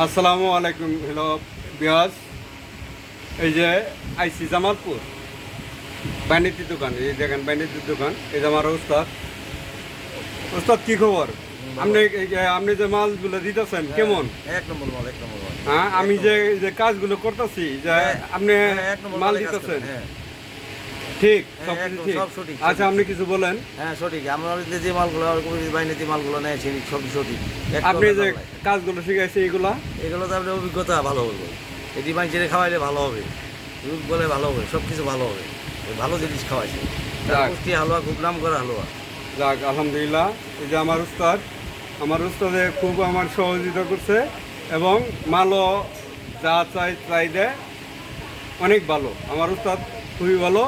আসসালামু আলাইকুম। হ্যালো বিয়াস, এই যে আইসি জামালপুর বাইনেতির দোকান, এই দেখেন বাইনেতির দোকান, এই যে আমার ওস্তাদ। ওস্তাদ কি খবর? আপনি যে মালগুলো দিতেছেন কেমন? এক নম্বর মাল, এক নম্বর মাল। হ্যাঁ, আমি যে কাজগুলো করতেছি, যে আপনি এক নম্বর মাল মালের কাজ দিতেছেন, করেন, হ্যাঁ। ঠিক সব হ্যাঁ, কিছু একদম ঠিক? সব সঠিক, আচ্ছা, আপনি কিছু বলেন। হ্যাঁ সঠিক। আমরা যে মালগুলো বাইনেতে মালগুলো নেয় সেটি সব সঠিক। আপনি যে কাজগুলো শিখাইছে এগুলা, এগুলো তো আপনার অভিজ্ঞতা ভালো হবে, এটি মানুষের খাওয়াইলে ভালো হবে, রোগ বলে ভালো হবে, সব কিছু ভালো হবে। ভালো জিনিস খাওয়াইছে, পুষ্টি হালুয়া, খুব নাম করা হালুয়া। যাক আলহামদুলিল্লাহ। এই যে আমার উস্তাদে খুব আমার সহযোগিতা করছে এবং মালও যা চাই দেয়, অনেক ভালো। আমার উস্তাদ খুবই ভালো।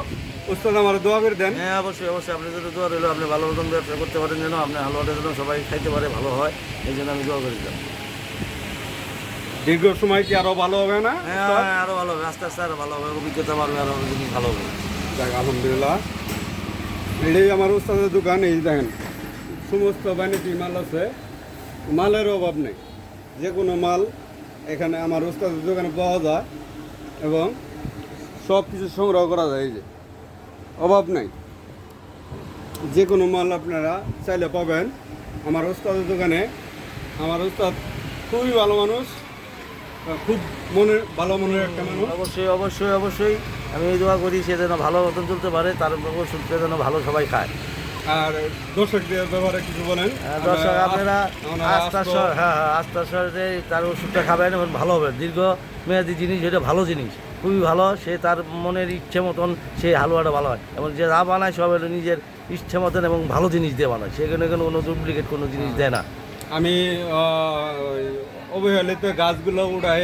উস্তাদ আমার দোয়া করে দেন। হ্যাঁ অবশ্যই অবশ্যই, আপনার জন্য দোয়া রইল, আপনি ভালো মতন ব্যবসা করতে পারেন যেন, আপনার হালুয়াটা যেন সবাই খাইতে পারে, ভালো হয়, এই জন্য আমি দোয়া করে দিলাম। দীর্ঘ সময় কি আরো ভালো হবে না? হ্যাঁ আরো ভালো হবে, আস্তে আস্তে আরো ভালো হবে, অভিজ্ঞতা বাড়বে, আরো জিনিস ভালো হবে। যাক আলহামদুলিল্লাহ। এটাই আমার উস্তাদের দোকান। এই দেখেন সমস্ত বাণিজ্যিক মাল আছে, মালের অভাব নেই। যে কোনো মাল এখানে আমার উস্তাদের দোকানে পাওয়া যায় এবং সব কিছু সংগ্রহ করা যায়। এই যে অভাব নেই, যে কোনো মাল আপনারা চাইলে পাবেন আমার উস্তাদের দোকানে। আমার উস্তাদ খুবই ভালো মানুষ, খুব ভালো মনের একটা মানুষ। অবশ্যই অবশ্যই অবশ্যই, আমি এই দোয়া করি সে যেন ভালো মতন চলতে পারে, তার ওষুধটা যেন ভালো সবাই খায়। আর দর্শকদের ব্যাপারে কিছু বলেন। দর্শক আপনারা আস্তা স্বরে তার ওষুধটা খাবেন এবং ভালো হবে, দীর্ঘ মেয়াদি জিনিস, এটা ভালো জিনিস, খুবই ভালো। সে তার মনের ইচ্ছে মতন সে হালুয়াটা ভালো হয়, এবং যে যা বানায় সব হলো নিজের ইচ্ছে মতন এবং ভালো জিনিস দিয়ে বানায়, সেখানে কোনো ডুপ্লিকেট কোনো জিনিস দেয় না। আমি অবহেলিত গাছগুলো উড়াই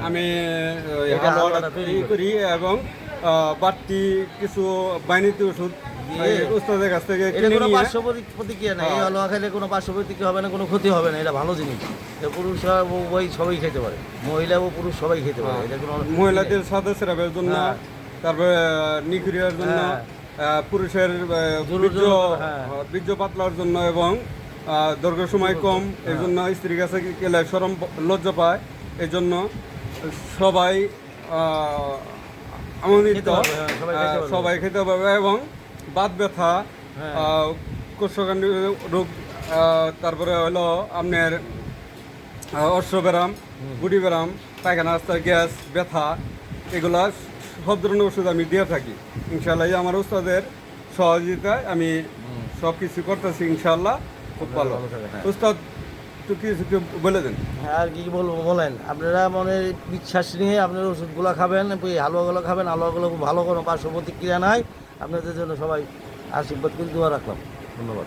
আমি হালুয়াটা তৈরি করি এবং বাড়তি কিছু বাইনিতি ওষুধ উস্তাদের কাছ থেকে এটা কোনো পার্শ্ব প্রতিক্রিয়া নেই, এই হালুয়া খেলে কোনো পার্শ্ব প্রতিক্রিয়া হবে না, কোনো ক্ষতি হবে না, এটা ভালো জিনিস। পুরুষ উভয় সবাই খেতে পারে, মহিলা ও পুরুষ সবাই খেতে পারে। এটা কোনো মহিলাদের সাদা সেরাপের জন্য, তারপরে নিখুরিয়ার জন্য, পুরুষের বীর্য পাতলার জন্য এবং দৈর্ঘ্য সময় কম, এই জন্য স্ত্রীর কাছে গেলে সরম লজ্জা পায়, এই জন্য সবাই আমন্ত্রিত, সবাই খেতে পারবে। এবং বাত ব্যথা, কোষ্ঠকাঠিন্য রোগ, তারপরে হলো আপনার অশ্বব্যারাম, গুটি ব্যারাম, পায়খানা রাস্তার গ্যাস, ব্যথা, এগুলা সব ধরনের ওষুধ আমি দিয়ে থাকি ইনশাল্লাহ। আমার উস্তাদের সহযোগিতায় আমি সব কিছু করতেছি ইনশাল্লাহ। খুব ভালো উস্তাদ, একটু কিছু বলে দেন। হ্যাঁ আর কি বলবো বলেন, আপনারা মনের বিশ্বাস নিয়ে আপনার ওষুধগুলো খাবেন, এই হালুয়াগুলো খাবেন, হালুয়াগুলো খুব ভালো, কোনো পার্শ্ব প্রতিক্রিয়া নাই। আপনাদের জন্য সবাই আশীর্বাদ করে দোয়া রাখলাম। ধন্যবাদ।